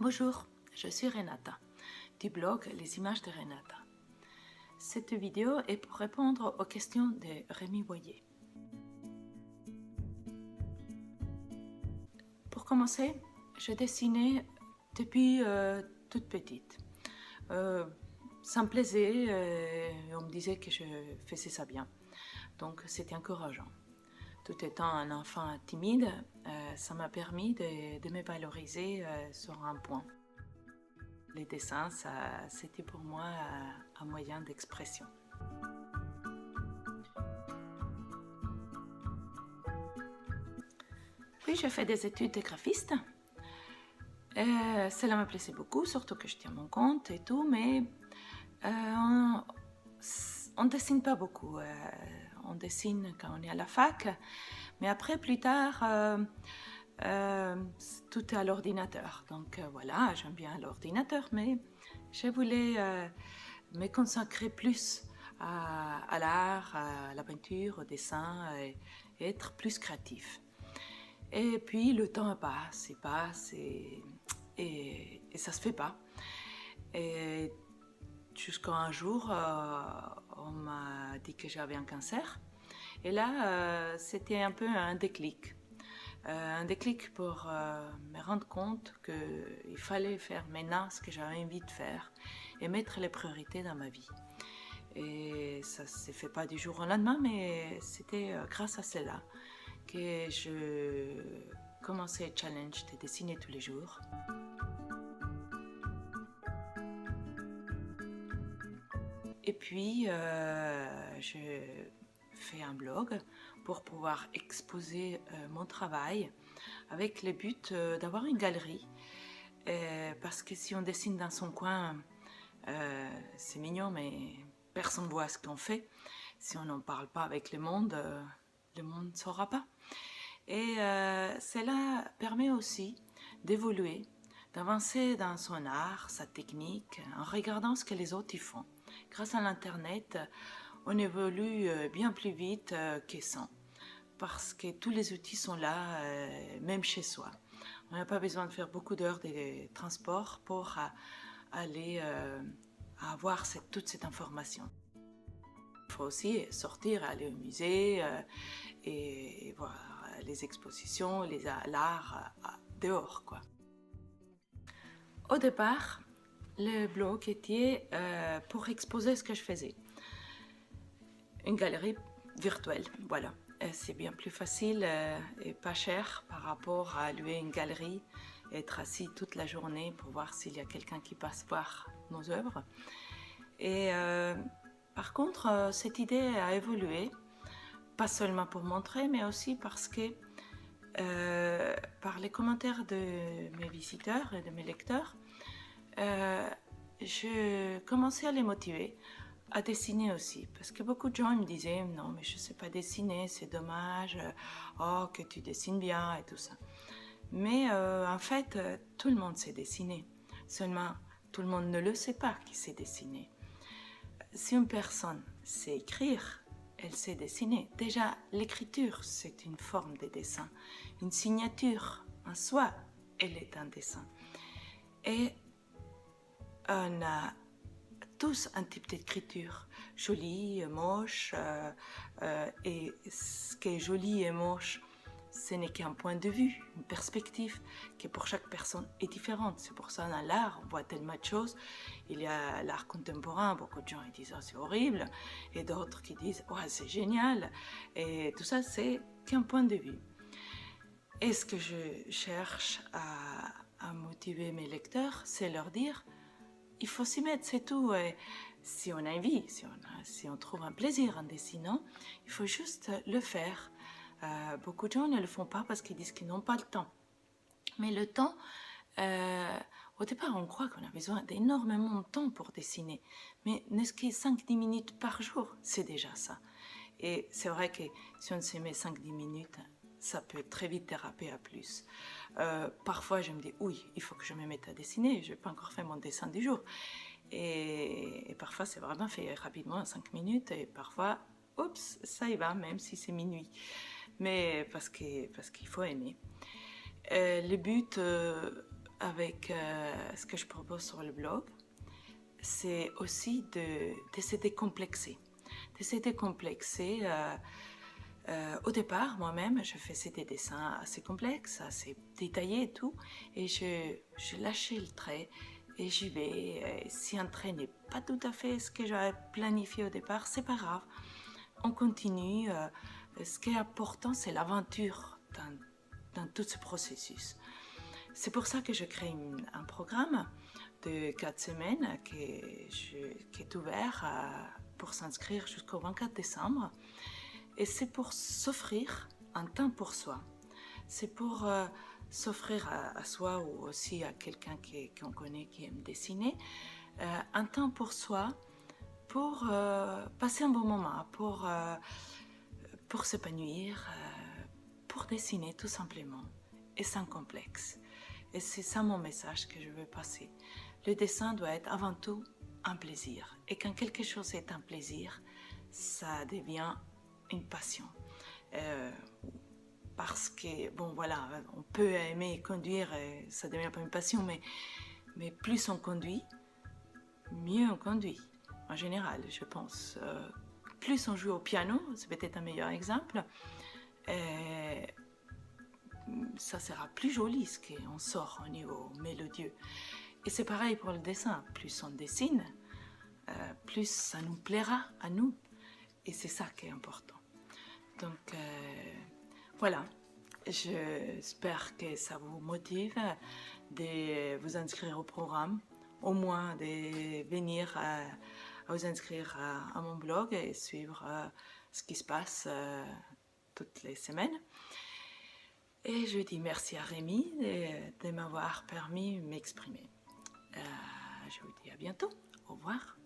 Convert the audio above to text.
Bonjour, je suis Renata, du blog Les images de Renata. Cette vidéo est pour répondre aux questions de Rémi Boyer. Pour commencer, je dessinais depuis toute petite. Ça me plaisait, on me disait que je faisais ça bien, donc c'était encourageant. Tout étant un enfant timide, ça m'a permis de me valoriser sur un point. Les dessins, c'était pour moi un moyen d'expression. Puis j'ai fait des études de graphiste. Cela me plaisait beaucoup, surtout que je tiens mon compte et tout, mais on ne dessine pas beaucoup. On dessine quand on est à la fac, mais après, plus tard, tout est à l'ordinateur. Donc voilà, j'aime bien l'ordinateur, mais je voulais me consacrer plus à l'art, à la peinture, au dessin, et être plus créatif. Et puis le temps passe et ça se fait pas. Et jusqu'à un jour, on m'a dit que j'avais un cancer. Et là, c'était un peu un déclic. Un déclic pour me rendre compte qu'il fallait faire maintenant ce que j'avais envie de faire et mettre les priorités dans ma vie. Et ça ne s'est fait pas du jour au lendemain, mais c'était grâce à cela que je commençais le challenge de dessiner tous les jours. Et puis, je fais un blog pour pouvoir exposer mon travail avec le but d'avoir une galerie. Parce que si on dessine dans son coin, c'est mignon, mais personne ne voit ce qu'on fait. Si on n'en parle pas avec le monde ne saura pas. Et cela permet aussi d'évoluer, d'avancer dans son art, sa technique, en regardant ce que les autres y font. Grâce à l'Internet, on évolue bien plus vite que sans, parce que tous les outils sont là, même chez soi. On n'a pas besoin de faire beaucoup d'heures de transport pour aller avoir toute cette information. Il faut aussi sortir, aller au musée et voir les expositions, l'art dehors, quoi. Au départ, le blog était pour exposer ce que je faisais. Une galerie virtuelle, voilà. C'est bien plus facile et pas cher par rapport à louer une galerie, être assis toute la journée pour voir s'il y a quelqu'un qui passe voir nos œuvres. Et par contre, cette idée a évolué, pas seulement pour montrer, mais aussi parce que par les commentaires de mes visiteurs et de mes lecteurs, je commençais à les motiver à dessiner aussi, parce que beaucoup de gens me disaient non mais je sais pas dessiner, c'est dommage, oh que tu dessines bien et tout ça. Mais en fait tout le monde sait dessiner, seulement tout le monde ne le sait pas qui sait dessiner. Si une personne sait écrire, elle sait dessiner. Déjà l'écriture c'est une forme de dessin, une signature en soi elle est un dessin. Et on a tous un type d'écriture, jolie, moche, et ce qui est joli et moche, ce n'est qu'un point de vue, une perspective qui pour chaque personne est différente. C'est pour ça dans l'art, on voit tellement de choses. Il y a l'art contemporain, beaucoup de gens ils disent oh, c'est horrible, et d'autres qui disent oh, c'est génial, et tout ça c'est qu'un point de vue. Et ce que je cherche à motiver mes lecteurs, c'est leur dire il faut s'y mettre, c'est tout. Et si on a envie, si on trouve un plaisir en dessinant, il faut juste le faire. Beaucoup de gens ne le font pas parce qu'ils disent qu'ils n'ont pas le temps. Mais le temps, au départ, on croit qu'on a besoin d'énormément de temps pour dessiner. Mais n'est-ce que 5-10 minutes par jour, c'est déjà ça. Et c'est vrai que si on se met 5-10 minutes, ça peut très vite déraper à plus. Parfois, je me dis, oui, il faut que je me mette à dessiner, je n'ai pas encore fait mon dessin du jour. Et parfois, c'est vraiment fait rapidement, en 5 minutes, et parfois, oups, ça y va, même si c'est minuit. Mais parce qu'il faut aimer. Le but, avec ce que je propose sur le blog, c'est aussi de se décomplexer. De se décomplexer. Au départ, moi-même, je faisais des dessins assez complexes, assez détaillés et tout, et je lâchais le trait et j'y vais. Et si un trait n'est pas tout à fait ce que j'avais planifié au départ, c'est pas grave. On continue. Ce qui est important, c'est l'aventure dans tout ce processus. C'est pour ça que je crée un programme de 4 semaines qui est ouvert pour s'inscrire jusqu'au 24 décembre. Et c'est pour s'offrir un temps pour soi. C'est pour s'offrir à soi ou aussi à quelqu'un qu'on connaît qui aime dessiner, un temps pour soi, pour passer un bon moment, pour s'épanouir, pour dessiner tout simplement et sans complexe. Et c'est ça mon message que je veux passer. Le dessin doit être avant tout un plaisir. Et quand quelque chose est un plaisir, ça devient une passion. Parce que, bon voilà, on peut aimer conduire et ça devient pas une passion, mais plus on conduit, mieux on conduit. En général, je pense. Plus on joue au piano, c'est peut-être un meilleur exemple, ça sera plus joli ce qu'on sort au niveau mélodieux. Et c'est pareil pour le dessin. Plus on dessine, plus ça nous plaira à nous. Et c'est ça qui est important. Donc voilà, j'espère que ça vous motive de vous inscrire au programme, au moins de venir à vous inscrire à mon blog et suivre ce qui se passe toutes les semaines. Et je dis merci à Rémi de m'avoir permis de m'exprimer. Je vous dis à bientôt. Au revoir.